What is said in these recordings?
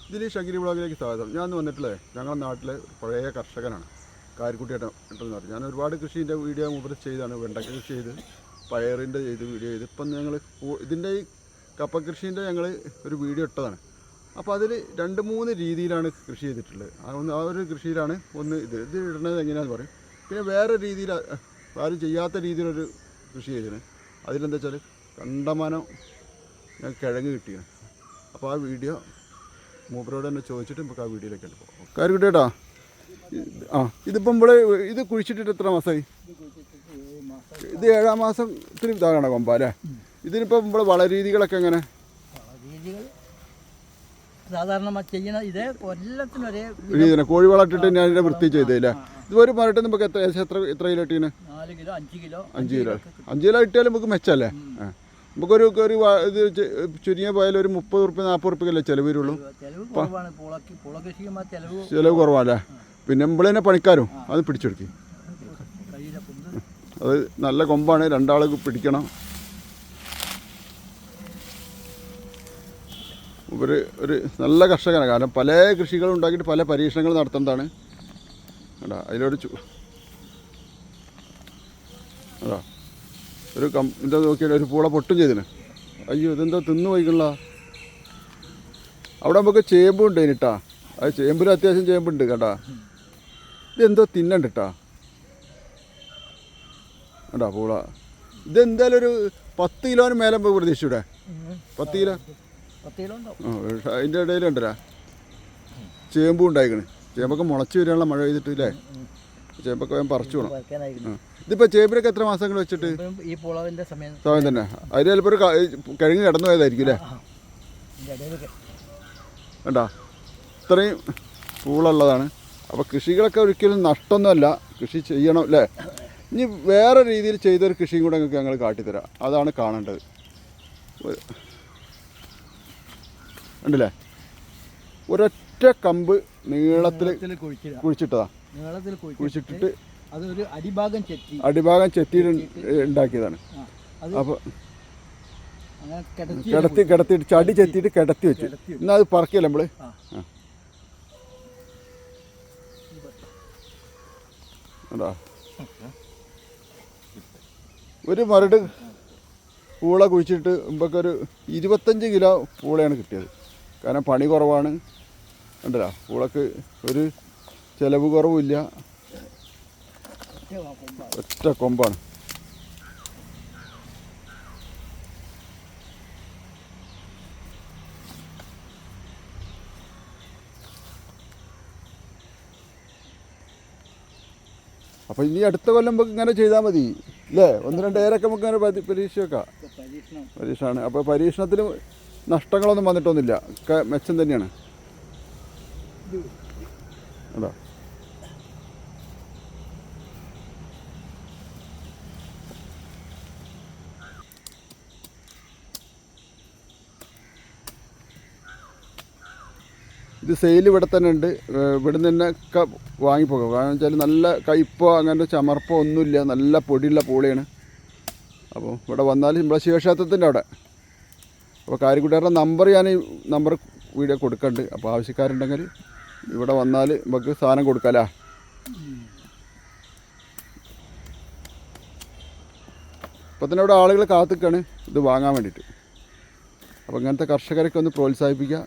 ഇതിൽ ഷഗിരി വ്ളോഗിലേക്ക് സ്വാഗതം. ഞാൻ വന്നിട്ടുള്ളത് ഞങ്ങളുടെ നാട്ടിലെ പഴയ കർഷകനാണ്, കാരിക്കുട്ടിയേട്ടൻ എന്ന് പറയും. ഞാൻ ഒരുപാട് കൃഷീൻ്റെ വീഡിയോ മുമ്പ് ചെയ്താണ്. വെണ്ടക്ക കൃഷി ചെയ്ത്, പയറിൻ്റെ ചെയ്ത് വീഡിയോ ചെയ്ത്. ഇപ്പം ഞങ്ങൾ ഇതിൻ്റെ ഈ കപ്പ കൃഷീൻ്റെ ഞങ്ങൾ ഒരു വീഡിയോ ഇട്ടതാണ്. അപ്പോൾ അതിൽ 2-3 രീതിയിലാണ് കൃഷി ചെയ്തിട്ടുള്ളത്. ആ ഒരു കൃഷിയിലാണ് ഒന്ന് ഇത് ഇടുന്നത് എങ്ങനെയാണെന്ന് പറയും. പിന്നെ വേറെ രീതിയിൽ ആരും ചെയ്യാത്ത രീതിയിലൊരു കൃഷി ചെയ്തിന്. അതിലെന്താ വെച്ചാൽ കണ്ടമാനം ഞാൻ കിഴങ്ങ് കിട്ടിയാണ്. അപ്പോൾ ആ വീഡിയോ മൂപ്പരോട് തന്നെ ചോദിച്ചിട്ട് നമുക്ക് ആ വീഡിയോയിലേക്ക് പോകാം. കാരിക്കുട്ടിയേട്ടാ, ഇതിപ്പം ഇവിടെ ഇത് കുഴിച്ചിട്ടിട്ട് എത്ര മാസമായി? ഇത് 7-ാം മാസത്തിൽ ഇതാകണം കൊമ്പ അല്ലേ? ഇതിനിപ്പം ഇവിടെ വളരീതികളൊക്കെ എങ്ങനെ? സാധാരണ ചെയ്യണ ഇതേ കൊല്ലത്തിനൊരേ രീതിയാണ്. കോഴിവളം ഇട്ടിട്ട് ഞാൻ ഇതിനെ വൃത്തി ചെയ്തല്ലേ? ഇതൊരു മരട്ട് നമുക്ക് എത്ര കിലോ ഇട്ടീന്? 4 കിലോ 5 കിലോ 5 കിലോ ഇട്ടാലും നമുക്ക് മെച്ചല്ലേ? നമുക്കൊരു ഇത് ചുരുങ്ങിയ പോയാലും ഒരു 30-40 ചിലവ് വരുള്ളൂ. ചിലവ് കുറവാല്ലേ? പിന്നെ നമ്മൾ തന്നെ പണിക്കാരും അത് പിടിച്ചെടുക്കി. അത് നല്ല കൊമ്പാണ്, 2 ആൾ പിടിക്കണം. ഒരു നല്ല കർഷകനാണ്. കാരണം പല കൃഷികളും ഉണ്ടാക്കിയിട്ട് പല പരീക്ഷണങ്ങൾ നടത്തുന്നതാണ്. അതാ അതിലൊരു അതാ ഒരു എന്താ നോക്കിയാൽ ഒരു പൂള പൊട്ടും ചെയ്തിന്. അയ്യോ, ഇതെന്താ തിന്നു പോയിക്കണ. അവിടെ നമുക്ക് ചേമ്പുണ്ട് അതിനിട്ടാ. അത് ചേമ്പിൽ അത്യാവശ്യം ചേമ്പുണ്ട് കേട്ടാ. ഇതെന്തോ തിന്നണ്ടിട്ടാ കേട്ടാ പൂള. ഇതെന്തായാലും ഒരു 10 കിലോന് മേലെ നമുക്ക് പ്രതീക്ഷിച്ചൂടെ? 10 കിലോ അതിൻ്റെ ഇടയിലുണ്ടല്ലോ ചേമ്പും ഉണ്ടായിക്കണ്. ചേമ്പൊക്കെ മുളച്ച് വരാനുള്ള മഴ പെയ്തിട്ട് ഇല്ലേ? ചേമ്പൊക്കെ വേഗം പറിച്ചു വേണം. ഇതിപ്പോൾ ചേമ്പിനൊക്കെ എത്ര മാസങ്ങൾ വെച്ചിട്ട്? ഈ പുളവിൻ്റെ സമയം തന്നെ. അതിൽ ചിലപ്പോൾ ഒരു കിഴങ്ങ് കിടന്നു പോയതായിരിക്കും അല്ലേ? വേണ്ടാ, ഇത്രയും പൂളുള്ളതാണ്. അപ്പോൾ കൃഷികളൊക്കെ ഒരിക്കലും നഷ്ടമൊന്നുമല്ല, കൃഷി ചെയ്യണം അല്ലേ? ഇനി വേറെ രീതിയിൽ ചെയ്തൊരു കൃഷിയും കൂടെ നിങ്ങൾക്ക് ഞങ്ങൾ കാട്ടിത്തരാം. അതാണ് കാണേണ്ടത്. ഉണ്ടല്ലേ? ഒരൊറ്റ കമ്പ് നീളത്തിൽ കുഴിച്ചിട്ടതാ. കുഴിച്ചിട്ടിട്ട് അതൊരു അടിഭാഗം ചെത്തി ഉണ്ടാക്കിയതാണ്. അപ്പോൾ കിടത്തിയിട്ട് ചടി ചെത്തിയിട്ട് കിടത്തി വെച്ചു. എന്നാൽ അത് പറക്കിയല്ലേ നമ്മൾ? അതാ ഒരു മരട് പൂള കുഴിച്ചിട്ട് മുമ്പൊക്കെ 25 കിലോ പൂളയാണ് കിട്ടിയത്. കാരണം പണി കുറവാണ്. ഉണ്ടല്ലോ, പൂളക്ക് ഒരു ചിലവ് കുറവില്ല. ഒറ്റ കൊമ്പാണ്. അപ്പോൾ ഇനി അടുത്ത കൊല്ലം നമുക്ക് ഇങ്ങനെ ചെയ്താൽ മതി അല്ലേ? 1-2 ഏരൊക്കെ നമുക്ക് ഇങ്ങനെ പരീക്ഷ വെക്കാം. പരീക്ഷയാണ്. അപ്പോൾ പരീക്ഷണത്തിൽ നഷ്ടങ്ങളൊന്നും വന്നിട്ടൊന്നുമില്ല. ഒക്കെ മെച്ചം തന്നെയാണ്. അതാ ഇത് സെയിൽ ഇവിടെ തന്നെ ഉണ്ട്. ഇവിടെ നിന്ന് തന്നെ ഒക്കെ വാങ്ങിപ്പോകാം. കാരണം വെച്ചാൽ നല്ല കയ്പോ അങ്ങനത്തെ ചമർപ്പോ ഒന്നുമില്ല. നല്ല പൊടിയുള്ള പൂളയാണ്. അപ്പോൾ ഇവിടെ വന്നാൽ നമ്മളെ ശിവക്ഷേത്രത്തിൻ്റെ അവിടെ. അപ്പോൾ കാരിക്കുട്ടിയുടെ നമ്പർ ഞാൻ നമ്പർ വീഡിയോ കൊടുക്കുന്നുണ്ട്. അപ്പോൾ ആവശ്യക്കാരുണ്ടെങ്കിൽ ഇവിടെ വന്നാൽ നമുക്ക് സാധനം കൊടുക്കാമല്ലേ? ഇപ്പോൾ തന്നെ ഇവിടെ ആളുകൾ കാത്തിക്കാണ് ഇത് വാങ്ങാൻ വേണ്ടിയിട്ട്. അപ്പോൾ ഇങ്ങനത്തെ കർഷകരൊക്കെ ഒന്ന് പ്രോത്സാഹിപ്പിക്കുക.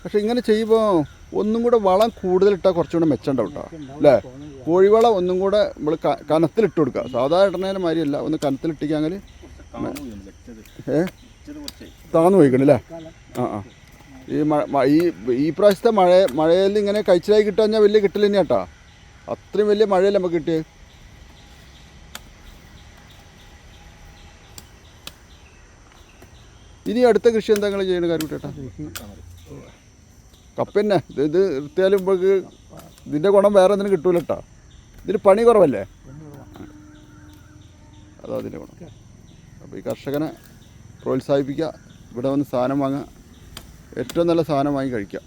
പക്ഷെ ഇങ്ങനെ ചെയ്യുമ്പോൾ ഒന്നും കൂടെ വളം കൂടുതലിട്ടാൽ കുറച്ചുകൂടെ മെച്ചമുണ്ടാവും കേട്ടോ അല്ലേ? കോഴിവളം ഒന്നും കൂടെ നമ്മൾ കനത്തിലിട്ട് കൊടുക്കുക. സാധാരണ ഇടുന്നതിന് മാതിരിയല്ല, ഒന്ന് കനത്തിലിട്ടിക്കാങ്കിൽ താന്നു പോയിക്കണല്ലേ? ഈ പ്രാവശ്യത്തെ മഴയിൽ ഇങ്ങനെ കഴിച്ചിലായി കിട്ടുക കഴിഞ്ഞാൽ വലിയ കിട്ടൽ തന്നെയാ കേട്ടോ. അത്രയും വലിയ മഴയല്ലേ നമുക്ക് കിട്ടിയത്. ഇനി അടുത്ത കൃഷി എന്താ നിങ്ങൾ ചെയ്യണ കാരിക്കുട്ടിയേട്ടാ? കപ്പ തന്നെ. ഇത് എടുത്താലും നമുക്ക് ഇതിൻ്റെ ഗുണം വേറെ ഒന്നിനും കിട്ടൂല കേട്ടോ. ഇതിന് പണി കുറവല്ലേ? അതാ അതിൻ്റെ ഗുണം. അപ്പോൾ ഈ കർഷകനെ പ്രോത്സാഹിപ്പിക്കുക. ഇവിടെ വന്ന് സാധനം വാങ്ങുക. ഏറ്റവും നല്ല സാധനം വാങ്ങി കഴിക്കുക.